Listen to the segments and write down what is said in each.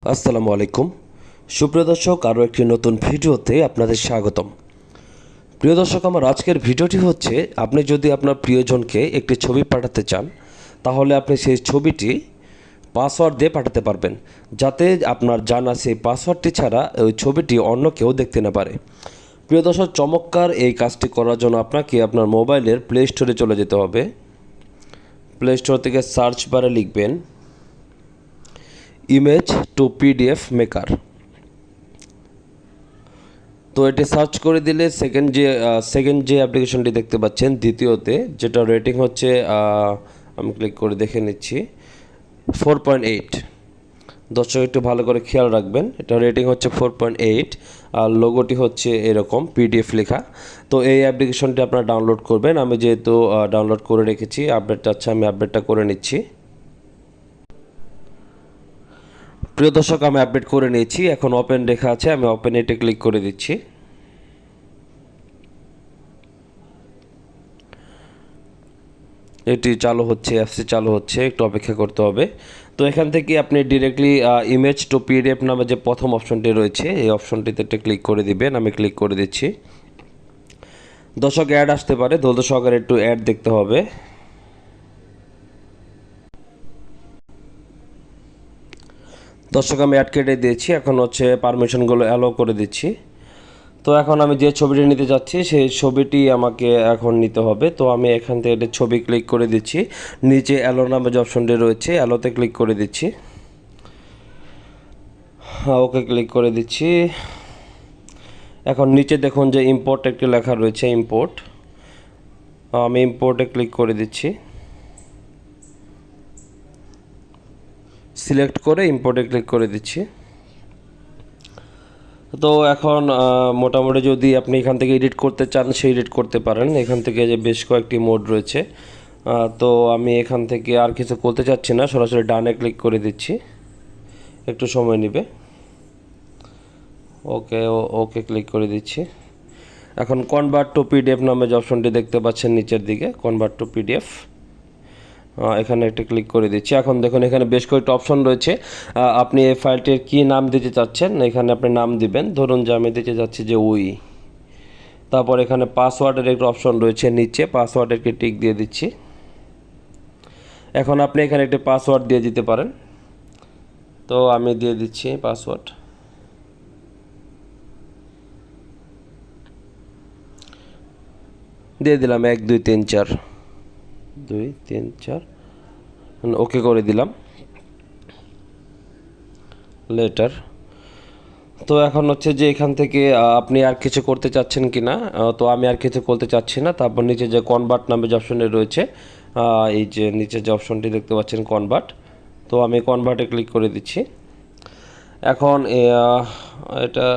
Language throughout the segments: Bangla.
আসসালামু আলাইকুম সুপ্রিয় দর্শক, আরও একটি নতুন ভিডিওতে আপনাদের স্বাগতম। প্রিয় দর্শক, আমার আজকের ভিডিওটি হচ্ছে, আপনি যদি আপনার প্রিয়জনকে একটি ছবি পাঠাতে চান, তাহলে আপনি সেই ছবিটি পাসওয়ার্ড দিয়ে পাঠাতে পারবেন, যাতে আপনার জানা সেই পাসওয়ার্ডটি ছাড়া ওই ছবিটি অন্য কেউ দেখতে না পারে। প্রিয় দর্শক, চমৎকার এই কাজটি করার জন্য আপনাকে আপনার মোবাইলের প্লে স্টোরে চলে যেতে হবে। প্লে স্টোর থেকে সার্চ বারে লিখবেন ইমেজ টু পিডিএফ মেকার। তো এটি সার্চ করে দিলে সেকেন্ড যে অ্যাপ্লিকেশনটি দেখতে পাচ্ছেন দ্বিতীয়তে, যেটা রেটিং হচ্ছে, আমি ক্লিক করে দেখে নিচ্ছি 4.8। দর্শক একটু ভালো করে খেয়াল রাখবেন, এটা রেটিং হচ্ছে 4.8 আর লোগোটি হচ্ছে এরকম পিডিএফ লেখা। তো এই অ্যাপ্লিকেশনটি আপনারা ডাউনলোড করবেন। আমি যেহেতু ডাউনলোড করে রেখেছি, আপডেট চাচ্ছে, আমি আপডেটটা করে নিচ্ছি। প্রিয় দর্শক, আমি আপডেট করে নিয়েছি। এখন ওপেন লেখা আছে, আমি ওপেন এটে ক্লিক করে দিচ্ছি। এটি চালু হচ্ছে, অ্যাপসটি চালু হচ্ছে, একটু অপেক্ষা করতে হবে। তো এখান থেকে আপনি ডিরেক্টলি ইমেজ টু পিডিএফ নামে যে প্রথম অপশনটি রয়েছে, এই অপশনটিতে একটা ক্লিক করে দিবেন। আমি ক্লিক করে দিচ্ছি। দর্শক, অ্যাড আসতে পারে, ধৈর্য সহকারে একটু অ্যাড দেখতে হবে। দর্শক, আমি অ্যাড কেটে দিয়েছি। এখন হচ্ছে পারমিশনগুলো অ্যালাউ করে দিচ্ছি। তো এখন আমি যে ছবিটি নিতে যাচ্ছি, সেই ছবিটি আমাকে এখন নিতে হবে। তো আমি এখান থেকে একটা ছবি ক্লিক করে দিচ্ছি। নিচে অ্যালো নামে যে অপশনটি রয়েছে, অ্যালোতে ক্লিক করে দিচ্ছি। ওকে ক্লিক করে দিচ্ছি। এখন নিচে দেখুন যে ইম্পোর্ট একটি লেখা রয়েছে, ইম্পোর্ট। আমি ইম্পোর্টে ক্লিক করে দিচ্ছি। সিলেক্ট করে ইম্পোর্টে ক্লিক করে দিচ্ছি। তো এখন মোটামুটি যদি আপনি এখান থেকে এডিট করতে চান, সেই এডিট করতে পারেন। এখান থেকে যে বেশ কয়েকটি মোড রয়েছে। তো আমি এখান থেকে আর কিছু করতে চাচ্ছি না, সরাসরি ডানে ক্লিক করে দিচ্ছি। একটু সময় নেবে। ওকে ক্লিক করে দিচ্ছি। এখন কনভার্ট টু পিডিএফ নামে যে অপশনটি দেখতে পাচ্ছেন নিচের দিকে, কনভার্ট টু পিডিএফ, এখানে একটা ক্লিক করে দিচ্ছি। এখন দেখুন এখানে বেশ কয়েকটা অপশন রয়েছে। আপনি এই ফাইলটির কী নাম দিতে চাচ্ছেন, এখানে আপনি নাম দিবেন। ধরুন যে আমি দিতে চাচ্ছি যে উই। তারপর এখানে পাসওয়ার্ডের একটা অপশন রয়েছে নিচে, পাসওয়ার্ডের কি টিক দিয়ে দিচ্ছি। এখন আপনি এখানে একটা পাসওয়ার্ড দিয়ে দিতে পারেন। তো আমি দিয়ে দিচ্ছি পাসওয়ার্ড। দিয়ে দিলাম 1 2 3 4 2 3 4, ওকে করে দিলাম। লেটার। তো এখন হচ্ছে যে এখান থেকে আপনি আর কিছু করতে চাচ্ছেন কি না। তো আমি আর কিছু করতে চাচ্ছি না। তারপর নিচে যে কনভার্ট নামে যে অপশনটি রয়েছে, এই যে নিচে যে অপশনটি দেখতে পাচ্ছেন কনভার্ট, তো আমি কনভার্টে ক্লিক করে দিচ্ছি। এখন এটা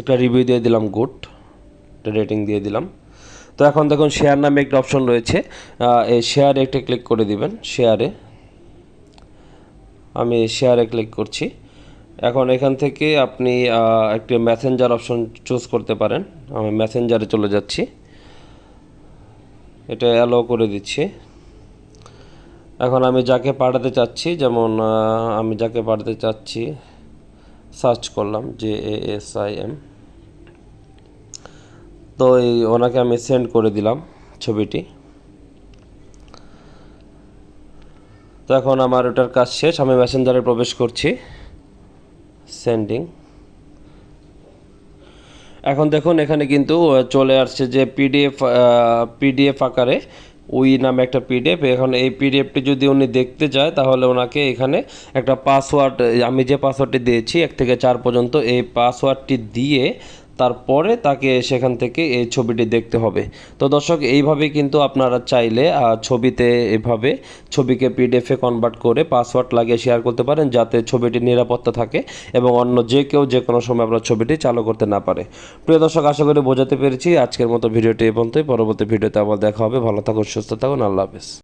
একটা রিভিউ দিয়ে দিলাম, গুড, একটা রেটিং দিয়ে দিলাম। তো এখন দেখুন শেয়ার নামে একটা অপশন রয়েছে, এই শেয়ারে একটা ক্লিক করে দিবেন। শেয়ারে, আমি শেয়ারে ক্লিক করছি। এখন এখান থেকে আপনি একটি মেসেঞ্জার অপশন চুজ করতে পারেন। আমি মেসেঞ্জারে চলে যাচ্ছি, এটা অ্যালাউ করে দিচ্ছি। এখন আমি যাকে পাঠাতে চাচ্ছি, যেমন আমি যাকে পাঠাতে চাচ্ছি সার্চ করলাম JASIM। তো ওনাকে আমি সেন্ড করে দিলাম ছবিটি। তো এখন আমার ওটার কাজ শেষ, আমি মেসেঞ্জারে প্রবেশ করছি। সেন্ডিং। এখন দেখুন এখানে কিন্তু চলে আসছে যে পিডিএফ আকারে উই নামে একটা পিডিএফ। এখন এই পিডিএফটি যদি উনি দেখতে চায়, তাহলে ওনাকে এখানে একটা পাসওয়ার্ড, আমি যে পাসওয়ার্ডটি দিয়েছি 1 থেকে 4 পর্যন্ত, এই পাসওয়ার্ডটি দিয়ে তারপরে তাকে সেখান থেকে এই ছবিটি দেখতে হবে। তো দর্শক, এইভাবে কিন্তু আপনারা চাইলে ছবিতে এভাবে ছবিকে পিডিএফে কনভার্ট করে পাসওয়ার্ড লাগিয়ে শেয়ার করতে পারেন, যাতে ছবিটি নিরাপত্তা থাকে এবং অন্য যে কেউ যে কোনো সময় আপনার ছবিটি চালু করতে না পারে। প্রিয় দর্শক, আশা করি বোঝাতে পেরেছি। আজকের মতো ভিডিওটি এই পর্যন্তই। পরবর্তী ভিডিওতে আবার দেখা হবে। ভালো থাকুন, সুস্থ থাকুন, আল্লাহ হাফেজ।